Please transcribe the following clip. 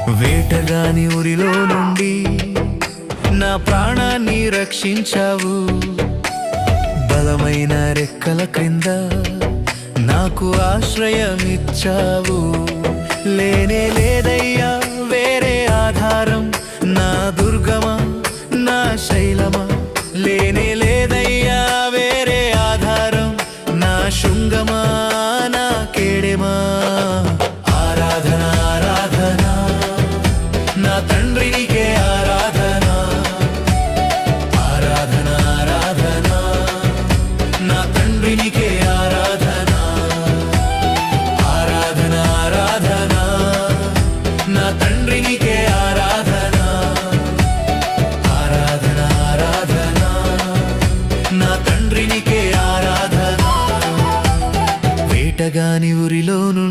వేటగాని ఊరిలో నుండి నా ప్రాణాన్ని రక్షించావు. బలమైన రెక్కల క్రింద నాకు ఆశ్రయమిచ్చావు. లేనే లేదయ్యా వేరే ఆధారం, నా దుర్గమా నా శైలమా. లేనే లేదయ్యా వేరే ఆధారం, నా శృంగమా నా కేడెమా. ఆరాధన ఆరాధన నా తండ్రి నీకే ఆరాధన. ఆరాధన ఆరాధన నా తండ్రి నీకే ఆరాధన. ఆరాధన ఆరాధన నా తండ్రి నీకే ఆరాధన. ఆరాధన ఆరాధన నా తండ్రి నీకే ఆరాధన. వేటగాని ఊరిలోను